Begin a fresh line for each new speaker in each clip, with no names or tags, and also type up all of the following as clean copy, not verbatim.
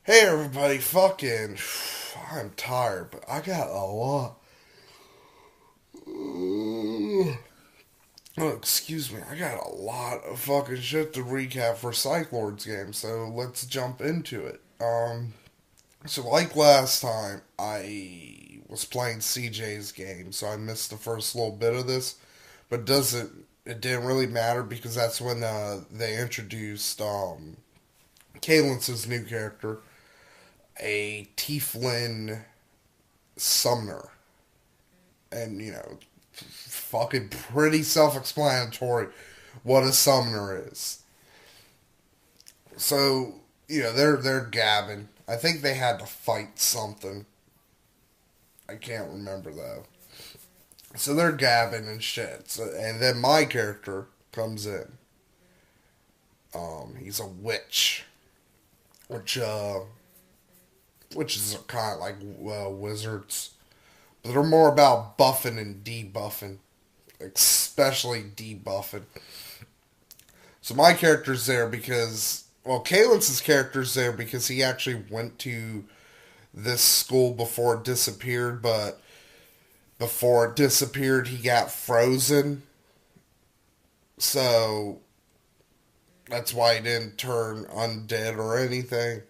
Hey everybody, I'm tired, but I got a lot. Oh, excuse me, I got a lot of fucking shit to recap for Psych Lords game, so let's jump into it. So like last time, I was playing CJ's game, so I missed the first little bit of this, but it didn't really matter because that's when they introduced Kalen's new character, a Tieflin summoner. And, fucking pretty self explanatory what a summoner is. So, they're gabbing. I think they had to fight something. I can't remember though. So they're gabbing and shit. And then my character comes in. He's a witch, which which is kind of like wizards. But they're more about buffing and debuffing, especially debuffing. So my character's there because, Kalen's character's there because he actually went to this school before it disappeared, but before it disappeared, he got frozen. So that's why he didn't turn undead or anything.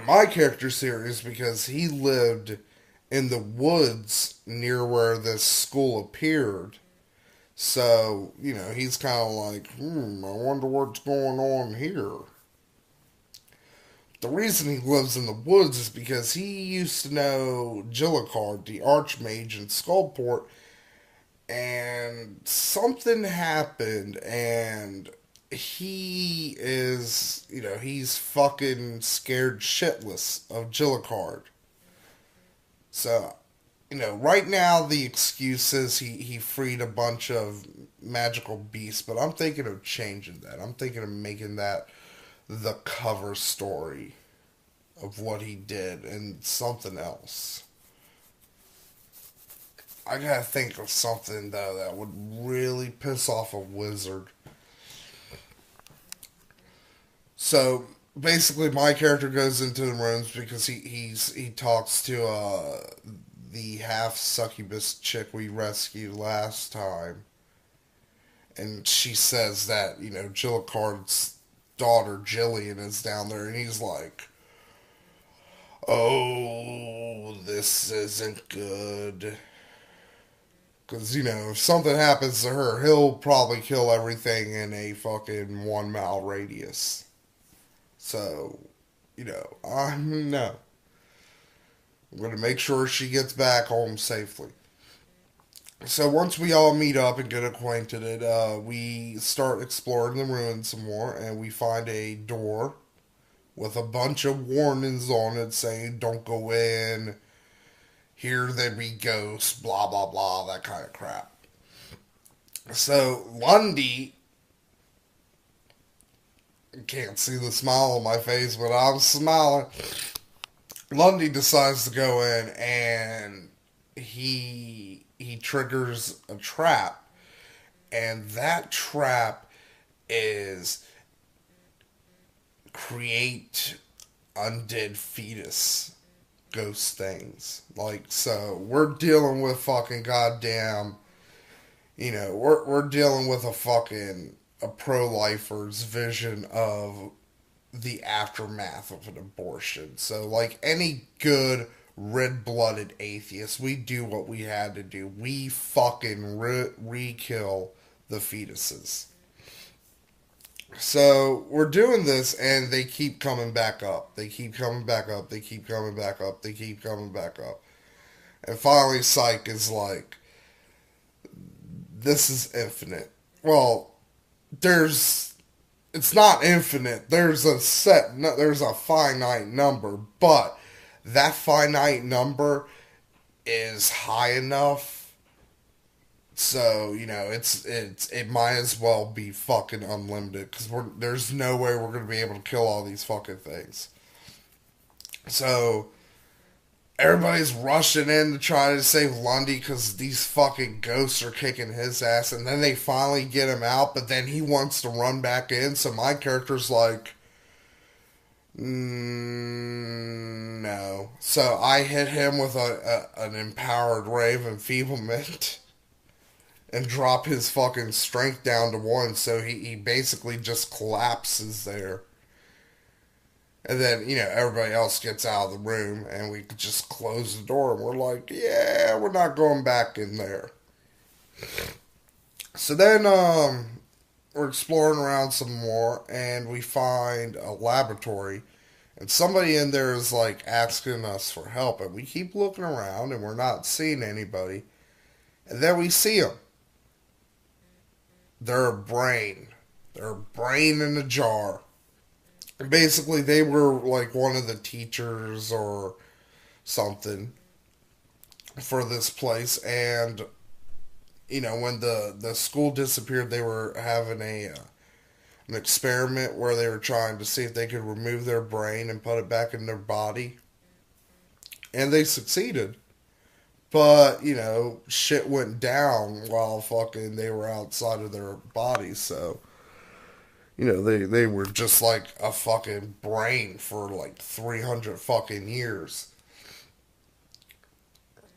My character's here is because he lived in the woods near where this school appeared. So, he's kind of like, I wonder what's going on here. The reason he lives in the woods is because he used to know Gilbert, the Archmage in Skullport, and something happened, and he's fucking scared shitless of Gillicard. So, right now the excuse is he freed a bunch of magical beasts, but I'm thinking of changing that. I'm thinking of making that the cover story of what he did and something else. I gotta think of something though that would really piss off a wizard. So basically, my character goes into the rooms because he talks to the half succubus chick we rescued last time, and she says that Gillicard's daughter Jillian is down there, and he's like, "Oh, this isn't good." Because, if something happens to her, he'll probably kill everything in a fucking 1 mile radius. So, I know. I'm going to make sure she gets back home safely. So once we all meet up and get acquainted, we start exploring the ruins some more, and we find a door with a bunch of warnings on it saying, "Don't go in, here there be ghosts," blah, blah, blah, that kind of crap. So Lundy, can't see the smile on my face, but I'm smiling. Lundy decides to go in, and he triggers a trap, and that trap is create undead fetus ghost things. Like, so we're dealing with fucking goddamn, we're dealing with a pro-lifer's vision of the aftermath of an abortion. So, like any good red-blooded atheist, we do what we had to do. We fucking re-kill the fetuses. So we're doing this, and they keep coming back up. They keep coming back up. They keep coming back up. They keep coming back up. And finally, Psych is like, "This is infinite." Well, it's not infinite. There's a finite number, but that finite number is high enough, so it might as well be fucking unlimited because there's no way we're gonna be able to kill all these fucking things. So everybody's rushing in to try to save Lundy because these fucking ghosts are kicking his ass, and then they finally get him out, but then he wants to run back in, so my character's like, So I hit him with an empowered ray of enfeeblement and drop his fucking strength down to one, so he basically just collapses there. And then, everybody else gets out of the room and we just close the door and we're like, yeah, we're not going back in there. So then we're exploring around some more and we find a laboratory and somebody in there is like asking us for help and we keep looking around and we're not seeing anybody. And then we see them. They're a brain. They're a brain in a jar. And basically, they were like one of the teachers or something for this place. And, when the school disappeared, they were having an experiment where they were trying to see if they could remove their brain and put it back in their body. And they succeeded. But, shit went down while fucking they were outside of their bodies, so they were just like a fucking brain for like 300 fucking years.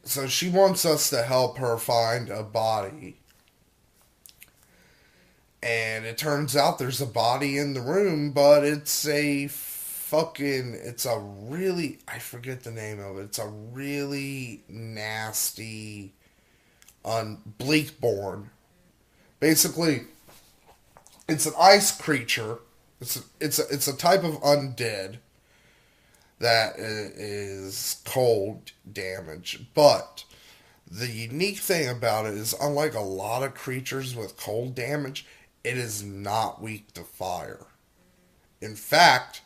So she wants us to help her find a body. And it turns out there's a body in the room, but it's a really, I forget the name of it. It's a really nasty, bleakborn. Basically, it's an ice creature. It's a type of undead that is cold damage. But the unique thing about it is, unlike a lot of creatures with cold damage, it is not weak to fire. In fact,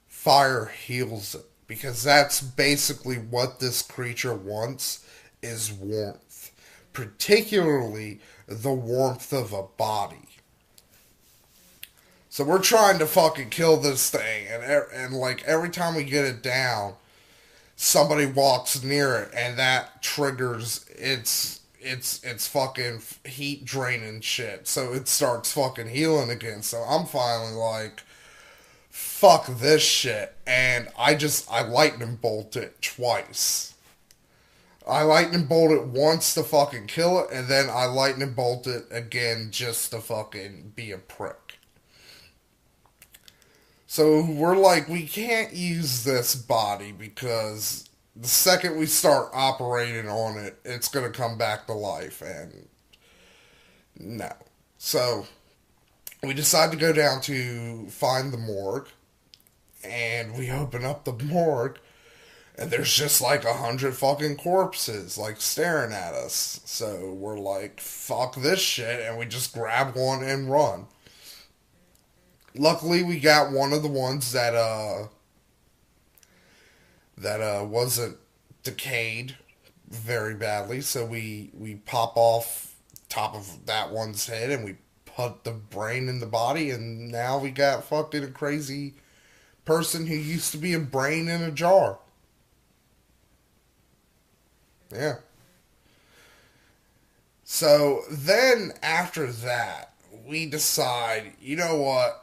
fire heals it because that's basically what this creature wants is warmth, particularly the warmth of a body. So we're trying to fucking kill this thing, and like every time we get it down, somebody walks near it, and that triggers its fucking heat draining shit. So it starts fucking healing again. So I'm finally like, fuck this shit, and I lightning bolt it twice. I lightning bolt it once to fucking kill it, and then I lightning bolt it again just to fucking be a prick. So we're like, we can't use this body because the second we start operating on it, it's going to come back to life, and no. So we decide to go down to find the morgue, and we open up the morgue, and there's just like 100 fucking corpses, like, staring at us. So we're like, fuck this shit, and we just grab one and run. Luckily, we got one of the ones that wasn't decayed very badly, so we pop off top of that one's head, and we put the brain in the body, and now we got fucking a crazy person who used to be a brain in a jar. Yeah. So then after that, we decide, you know what?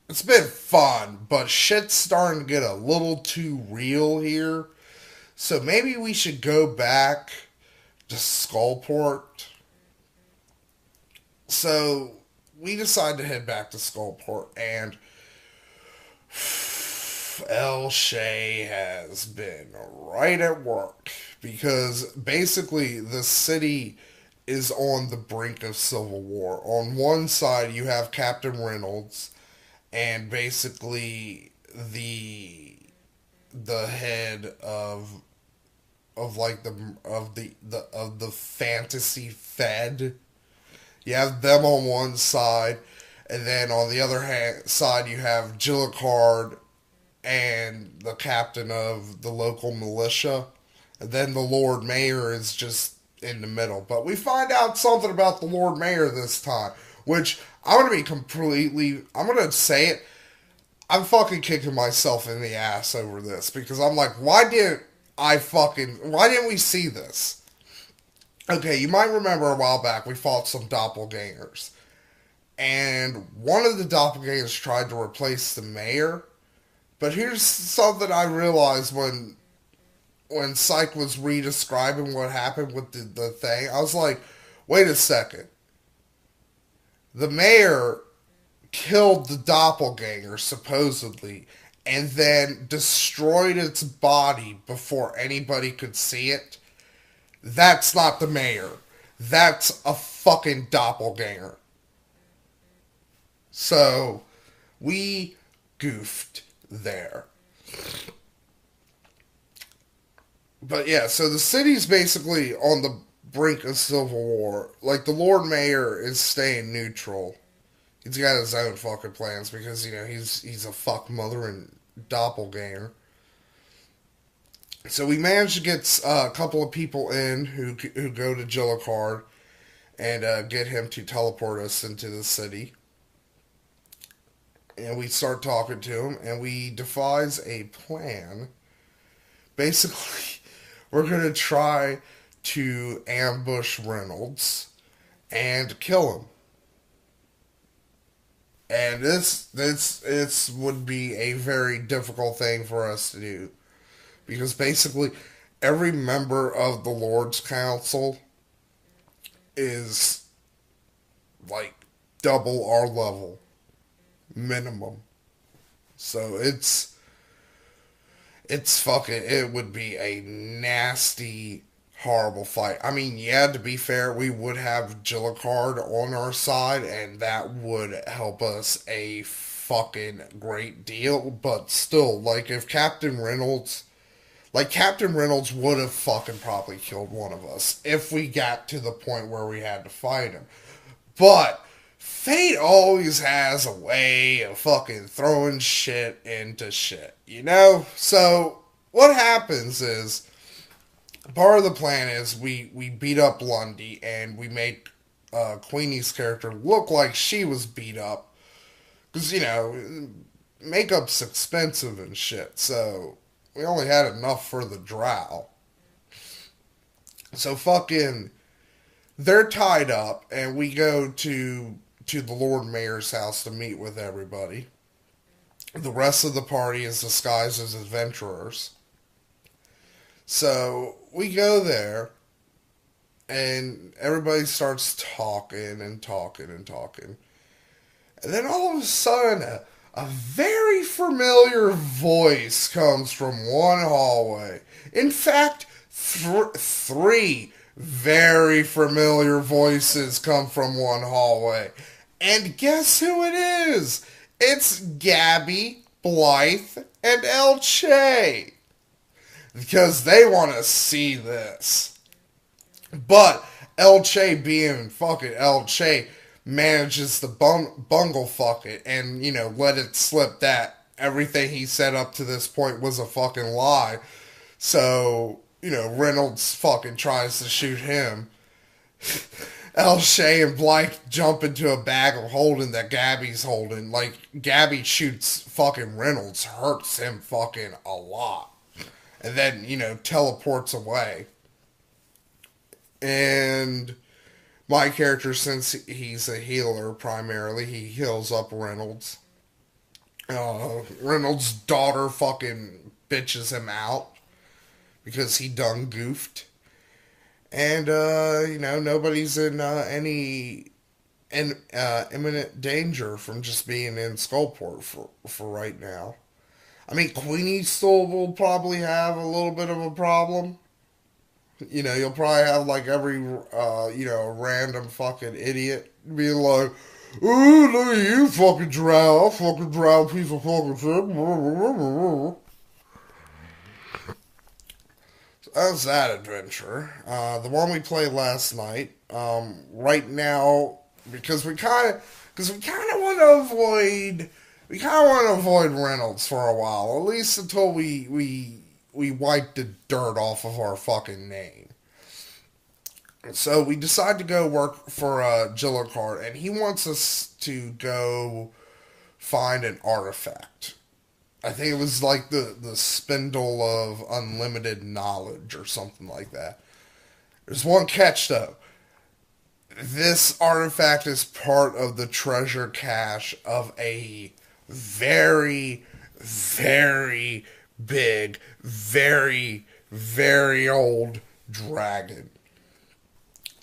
It's been fun, but shit's starting to get a little too real here. So maybe we should go back to Skullport. So we decide to head back to Skullport, and El Shay has been right at work because basically the city is on the brink of civil war. On one side, you have Captain Reynolds, and basically the head of like the fantasy Fed. You have them on one side, and then on the other side you have Gilbert and the captain of the local militia, and then the Lord Mayor is just in the middle. But we find out something about the Lord Mayor this time, which I'm going to say it, I'm fucking kicking myself in the ass over this, because I'm like, why didn't we see this? Okay, you might remember a while back we fought some doppelgangers, and one of the doppelgangers tried to replace the mayor, But here's something I realized when Psych was re-describing what happened with the thing. I was like, wait a second. The mayor killed the doppelganger, supposedly, and then destroyed its body before anybody could see it. That's not the mayor. That's a fucking doppelganger. So, we goofed there. But yeah, so the city's basically on the brink of civil war. Like, the Lord Mayor is staying neutral. He's got his own fucking plans because, he's a fuck mother and doppelganger. So we managed to get a couple of people in who go to Gillicard and get him to teleport us into the city. And we start talking to him, and we devise a plan. Basically, we're going to try to ambush Reynolds and kill him. And this would be a very difficult thing for us to do. Because basically, every member of the Lord's Council is like double our level minimum. So it would be a nasty, horrible fight. I mean, yeah, to be fair, we would have Gillicard on our side, and that would help us a fucking great deal. But still, Captain Reynolds would have fucking probably killed one of us if we got to the point where we had to fight him. But fate always has a way of fucking throwing shit into shit, So what happens is, part of the plan is we beat up Lundy and we make Queenie's character look like she was beat up. Because, makeup's expensive and shit, so we only had enough for the drow. So fucking, they're tied up, and we go to the Lord Mayor's house to meet with everybody. The rest of the party is disguised as adventurers. So we go there, and everybody starts talking and talking and talking. And then all of a sudden, a very familiar voice comes from one hallway. In fact, three very familiar voices come from one hallway. And guess who it is? It's Gabby, Blythe, and El Che. Because they want to see this. But El Che, being fucking El Che, manages to bungle fuck it and, let it slip that everything he said up to this point was a fucking lie. So, Reynolds fucking tries to shoot him. El Che and Blythe jump into a bag of holding that Gabby's holding. Like, Gabby shoots fucking Reynolds, hurts him fucking a lot. And then, teleports away. And my character, since he's a healer primarily, he heals up Reynolds. Reynolds' daughter fucking bitches him out because he done goofed. And, nobody's in any imminent danger from just being in Skullport for right now. I mean, Queenie still will probably have a little bit of a problem. You'll probably have like every, random fucking idiot being like, "Ooh, look at you, fucking drow piece of fucking shit." So that's that adventure. The one we played last night. Right now, because we kind of want to avoid. We kind of want to avoid Reynolds for a while, at least until we wipe the dirt off of our fucking name. So we decide to go work for Gillicard, and he wants us to go find an artifact. I think it was like the spindle of unlimited knowledge or something like that. There's one catch, though. This artifact is part of the treasure cache of a very, very big, very, very old dragon.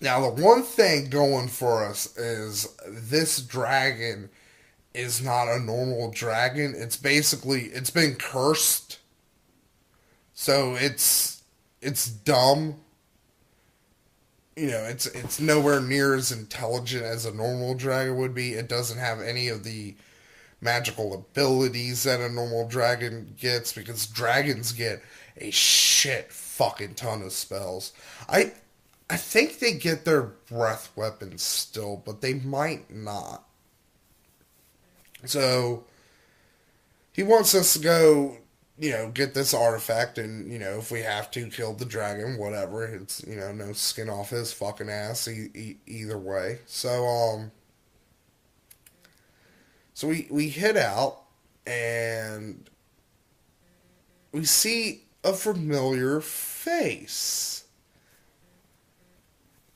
Now, the one thing going for us is this dragon is not a normal dragon. It's been cursed. So it's dumb. It's nowhere near as intelligent as a normal dragon would be. It doesn't have any of the magical abilities that a normal dragon gets because dragons get a shit fucking ton of spells. I think they get their breath weapons still, but they might not. So he wants us to go, get this artifact, and if we have to kill the dragon, whatever. It's no skin off his fucking ass either way. So we hit out, and we see a familiar face.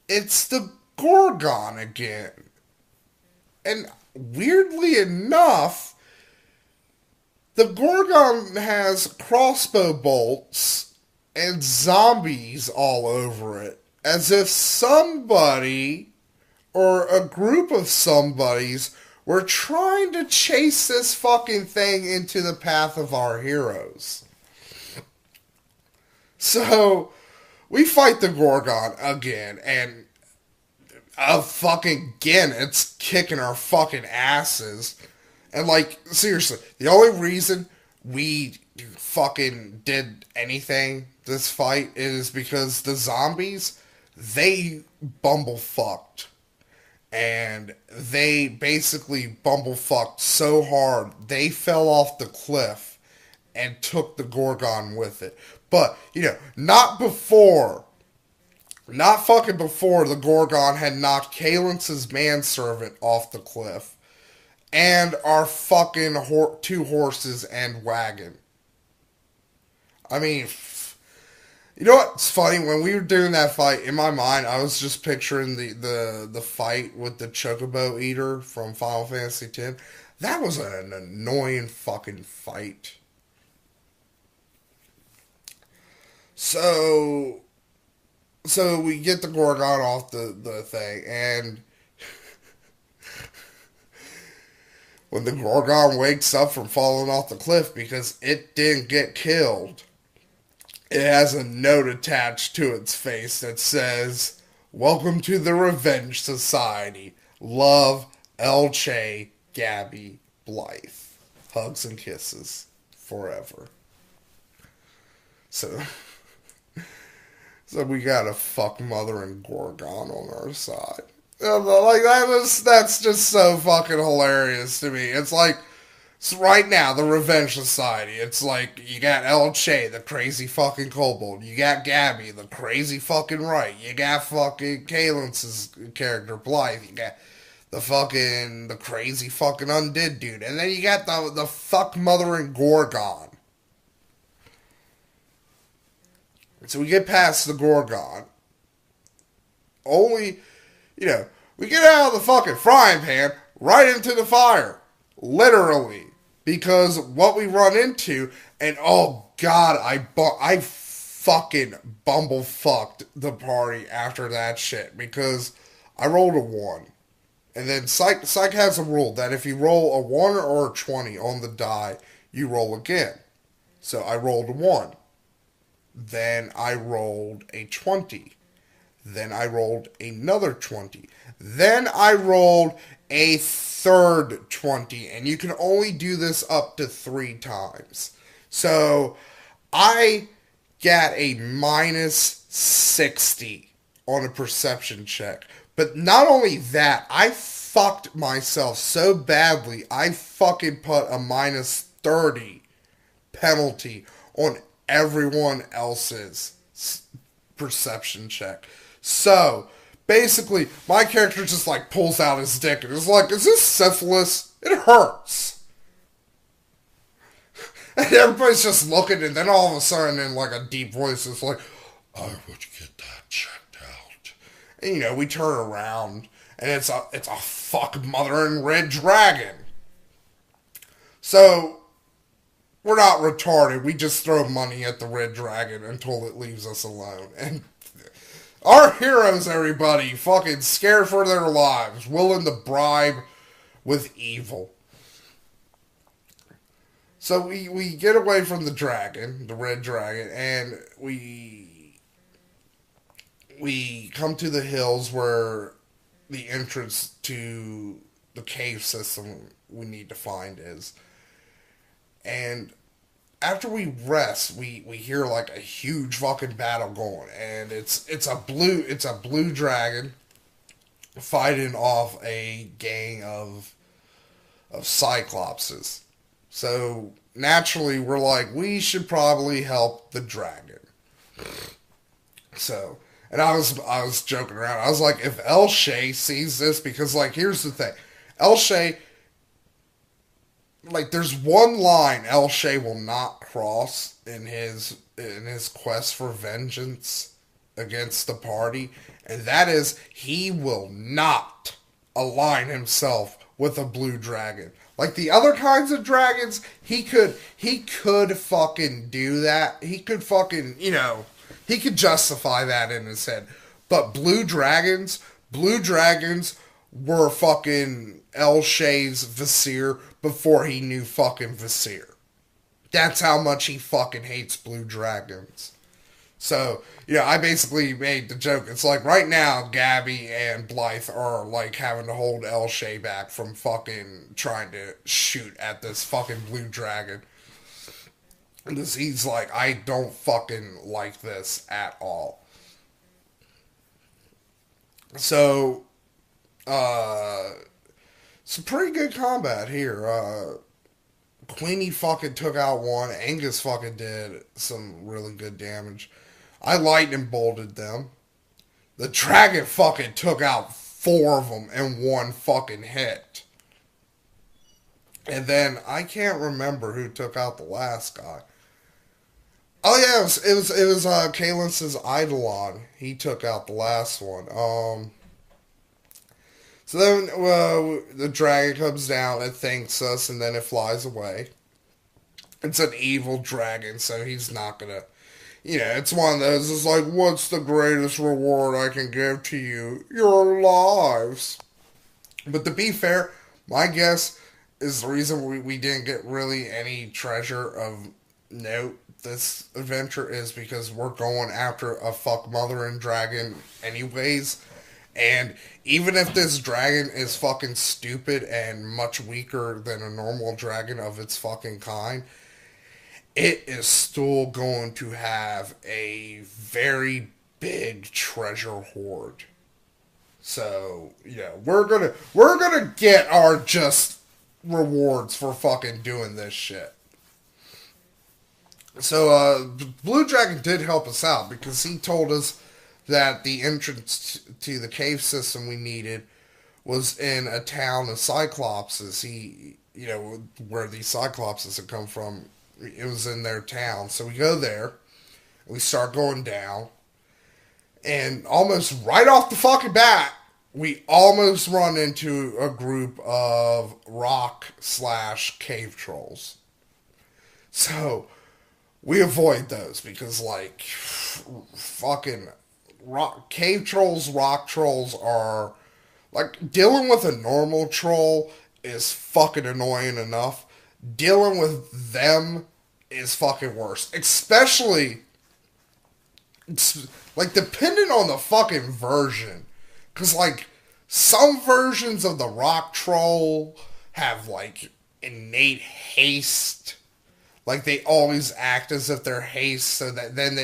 It's the Gorgon again. And weirdly enough, the Gorgon has crossbow bolts and zombies all over it. As if somebody, or a group of somebodies, were trying to chase this fucking thing into the path of our heroes. So, we fight the Gorgon again, and again, it's kicking our fucking asses. And, seriously, the only reason we fucking did anything this fight is because the zombies, they bumblefucked. And they basically bumblefucked so hard, they fell off the cliff and took the Gorgon with it. But, not fucking before the Gorgon had knocked Kalence's manservant off the cliff. And our fucking 2 horses and wagon. I mean, you know what's funny? When we were doing that fight, in my mind, I was just picturing the fight with the Chocobo Eater from Final Fantasy X. That was an annoying fucking fight. So we get the Gorgon off the thing, and when the Gorgon wakes up from falling off the cliff because it didn't get killed, it has a note attached to its face that says, "Welcome to the Revenge Society. Love, Elche, Gabby, Blythe. Hugs and kisses. Forever." So we got a fuck mother and Gorgon on our side. That's just so fucking hilarious to me. It's right now, the Revenge Society. It's you got Elche, the crazy fucking kobold. You got Gabby, the crazy fucking right. You got fucking Kalence's character, Blythe. You got the crazy fucking undead dude. And then you got the fuck mother and Gorgon. So we get past the Gorgon. Only, we get out of the fucking frying pan right into the fire. Literally. Because what we run into, and oh god, I fucking bumblefucked the party after that shit. Because I rolled a 1. And then Psych has a rule that if you roll a 1 or a 20 on the die, you roll again. So I rolled a 1. Then I rolled a 20. Then I rolled another 20. Then I rolled a third 20. And you can only do this up to 3 times. So I got a minus 60 on a perception check. But not only that, I fucked myself so badly, I fucking put a minus 30 penalty on everyone else's perception check. So, basically, my character just pulls out his dick and is like, "Is this syphilis? It hurts." And everybody's just looking, and then all of a sudden, in a deep voice, it's like, "I would get that checked out." And we turn around, and it's a fuck mother and red dragon. So we're not retarded. We just throw money at the red dragon until it leaves us alone. And our heroes, everybody, fucking scared for their lives, willing to bribe with evil. So we get away from the dragon, the red dragon, and we come to the hills where the entrance to the cave system we need to find is. And after we rest, we hear like a huge fucking battle going, and it's a blue dragon fighting off a gang of cyclopses. So naturally, we're like, we should probably help the dragon. So, and I was joking around. I was like, if El Shay sees this, because like here's the thing, El Shay, like there's one line El Shay will not cross in his quest for vengeance against the party, and that is he will not align himself with a blue dragon. Like the other kinds of dragons, he could fucking do that. He could fucking, he could justify that in his head. But blue dragons were fucking El Shay's Vizier before he knew fucking Vizier. That's how much he fucking hates blue dragons. So, I basically made the joke. It's like right now, Gabby and Blythe are like having to hold El Shay back from fucking trying to shoot at this fucking blue dragon. And he's like, I don't fucking like this at all. So, some pretty good combat here. Queenie fucking took out one. Angus fucking did some really good damage. I lightning bolted them. The dragon fucking took out 4 of them in one fucking hit. And then I can't remember who took out the last guy. Oh yeah, it was Kalen's Eidolon. He took out the last one. So then the dragon comes down, it thanks us, and then it flies away. It's an evil dragon, so he's not gonna. It's one of those. It's like, what's the greatest reward I can give to you? Your lives. But to be fair, my guess is the reason we didn't get really any treasure of note this adventure is because we're going after a fuck mother and dragon anyways. And even if this dragon is fucking stupid and much weaker than a normal dragon of its fucking kind, it is still going to have a very big treasure hoard. So, we're gonna get our just rewards for fucking doing this shit. So, Blue Dragon did help us out because he told us that the entrance to the cave system we needed was in a town of Cyclopses. Where these Cyclopses had come from, it was in their town. So we go there, we start going down, and almost right off the fucking bat, we almost run into a group of rock/cave trolls. So we avoid those because, like, fucking cave trolls, rock trolls are, like, dealing with a normal troll is fucking annoying enough. Dealing with them is fucking worse. Especially, like, depending on the fucking version. Because, like, some versions of the rock troll have, like, innate haste. Like, they always act as if they're haste, so that then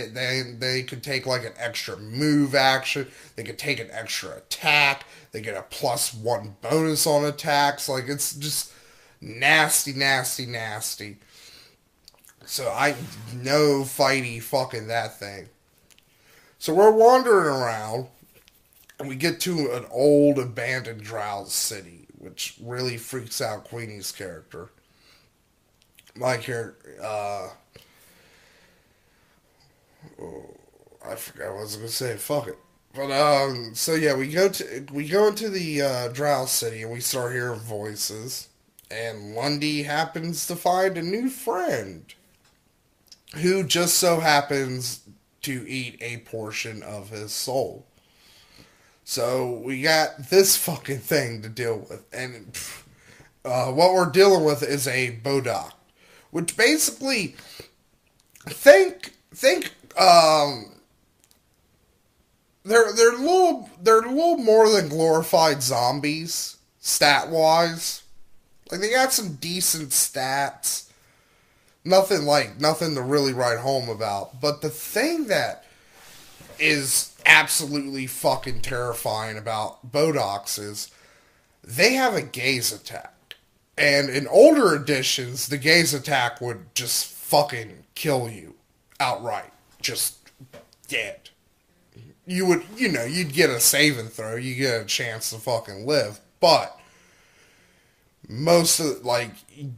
they could take, like, an extra move action. They could take an extra attack. They get a +1 bonus on attacks. Like, it's just nasty, nasty, nasty. So I no fighty fucking that thing. So we're wandering around, and we get to an old abandoned drow city, which really freaks out Queenie's character. My character, I forgot what I was gonna say. Fuck it. But so yeah, we go into the drow city and we start hearing voices, And Lundy happens to find a new friend who just so happens to eat a portion of his soul. So we got this fucking thing to deal with. And what we're dealing with is a Bodoc, which basically think they're a little more than glorified zombies stat wise. Like they got some decent stats. Nothing to really write home about. But the thing that is absolutely fucking terrifying about Bodocs is they have a gaze attack. And in older editions, the gaze attack would just fucking kill you outright. Just dead. You'd get a save and throw, you get a chance to fucking live. But most of,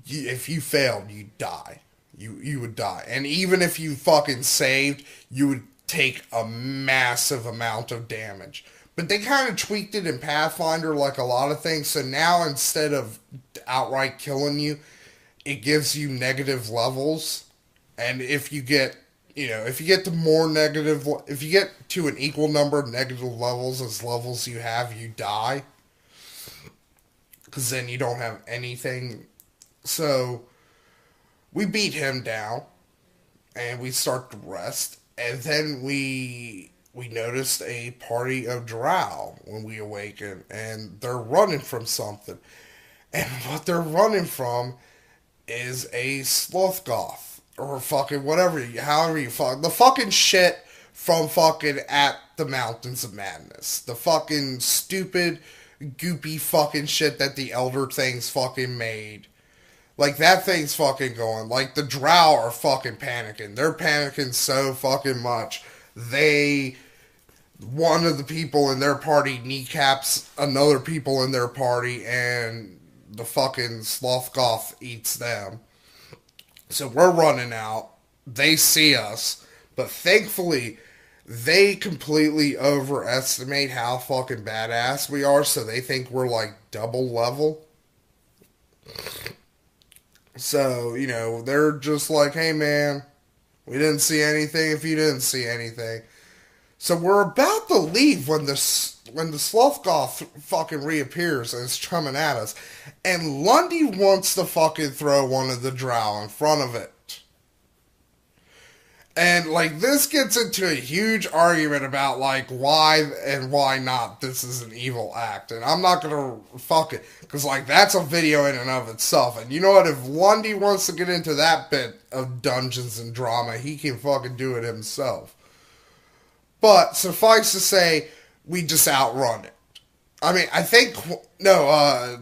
if you failed, you'd die. You would die. And even if you fucking saved, you would take a massive amount of damage. But they kind of tweaked it in Pathfinder like a lot of things. So now instead of outright killing you, it gives you negative levels. And if you get, if you get to an equal number of negative levels as levels you have, you die. Because then you don't have anything. So we beat him down. And we start to rest. And then we noticed a party of drow when we awaken, and they're running from something. And what they're running from is a sloth goth, or fucking whatever, however you fuck, the fucking shit from fucking At the Mountains of Madness. The fucking stupid, goopy fucking shit that the Elder Things fucking made. Like, that thing's fucking going. Like, the drow are fucking panicking. They're panicking so fucking much. One of the people in their party kneecaps another people in their party, and the fucking sloth goth eats them. So we're running out. They see us. But thankfully, they completely overestimate how fucking badass we are, so they think we're like double level. So, they're just like, hey man, we didn't see anything if you didn't see anything. So we're about to leave when the sloth goth fucking reappears and is coming at us. And Lundy wants to fucking throw one of the drow in front of it. And, this gets into a huge argument about, why and why not this is an evil act. And I'm not gonna fuck it, because, that's a video in and of itself. And you know what? If Lundy wants to get into that bit of Dungeons and drama, he can fucking do it himself. But, suffice to say, we just outrun it. I mean,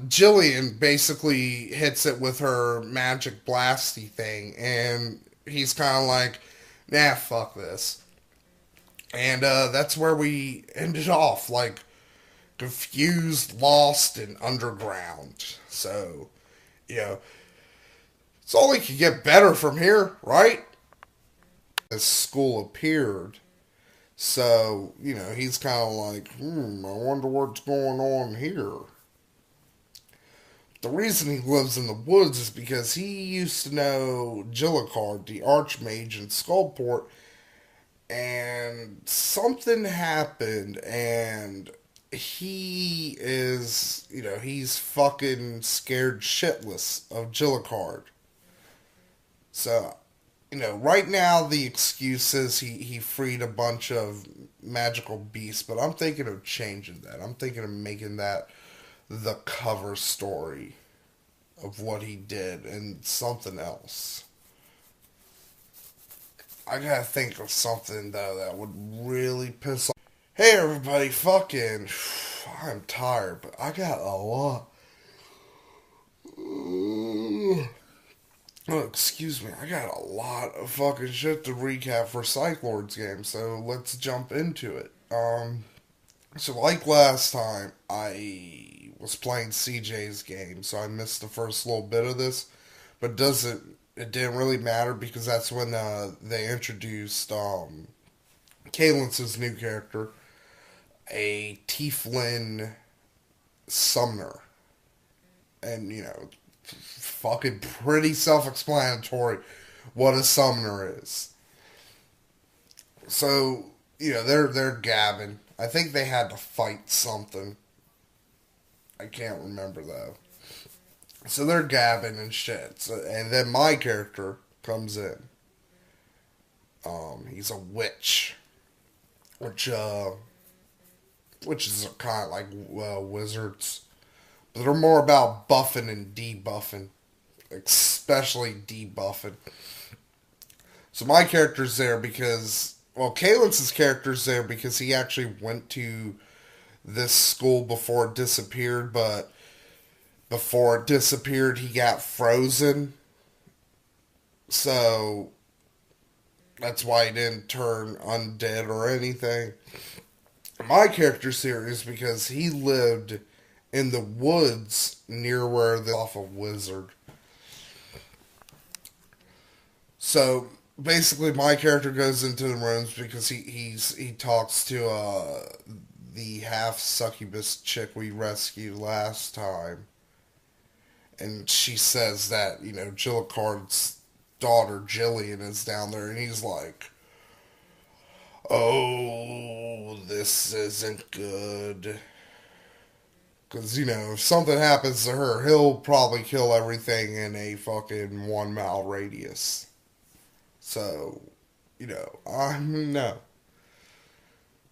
Jillian basically hits it with her magic blasty thing, and he's kind of like, nah, fuck this. And that's where we ended off, confused, lost, and underground. So, it's only could get better from here, right? As school appeared. So, he's kind of like, I wonder what's going on here. The reason he lives in the woods is because he used to know Gilbert, the Archmage in Skullport, and something happened, and he is, he's fucking scared shitless of Gilbert. So, right now the excuse is he freed a bunch of magical beasts, but I'm thinking of changing that. I'm thinking of making that the cover story of what he did and something else. I gotta think of something, though, that would really piss off. Hey, everybody, I'm tired, but I got a lot. Oh, excuse me, I got a lot of fucking shit to recap for Psych Lord's game, so let's jump into it. So like last time, I was playing CJ's game, so I missed the first little bit of this, but it didn't really matter because that's when they introduced Kalen's new character, a Tieflin Summoner. And, fucking pretty self-explanatory what a summoner is. So, they're gabbing. I think they had to fight something. I can't remember though. So they're gabbing and shit. And then my character comes in. He's a witch, which which is kind of like wizards, but they're more about buffing and debuffing, especially debuffing. So my character's there because, well, Kalen's character's there because he actually went to this school before it disappeared, but before it disappeared, he got frozen. So that's why he didn't turn undead or anything. My character's here is because he lived in the woods near where the off a wizard. So basically, my character goes into the rooms because he talks to the half succubus chick we rescued last time, and she says that Gillicard's daughter Jillian is down there, and he's like, "Oh, this isn't good." Because, if something happens to her, he'll probably kill everything in a fucking 1 mile radius. So, no. I'm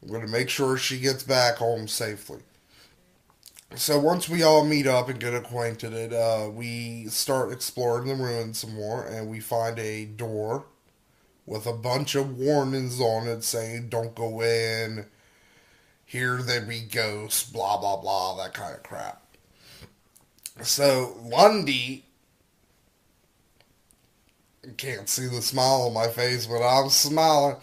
going to make sure she gets back home safely. So once we all meet up and get acquainted, we start exploring the ruins some more, and we find a door with a bunch of warnings on it saying, "Don't go in, here there be ghosts, blah, blah, blah," that kind of crap. So Lundy, you can't see the smile on my face, but I'm smiling.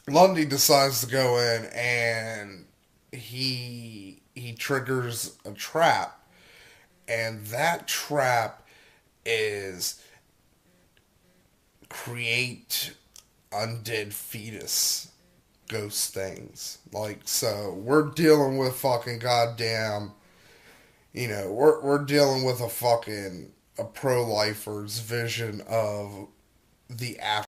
Lundy decides to go in, and he triggers a trap, and that trap is create undead fetus ghost things. Like, so we're dealing with fucking goddamn, we're dealing with a pro lifer's vision of the after.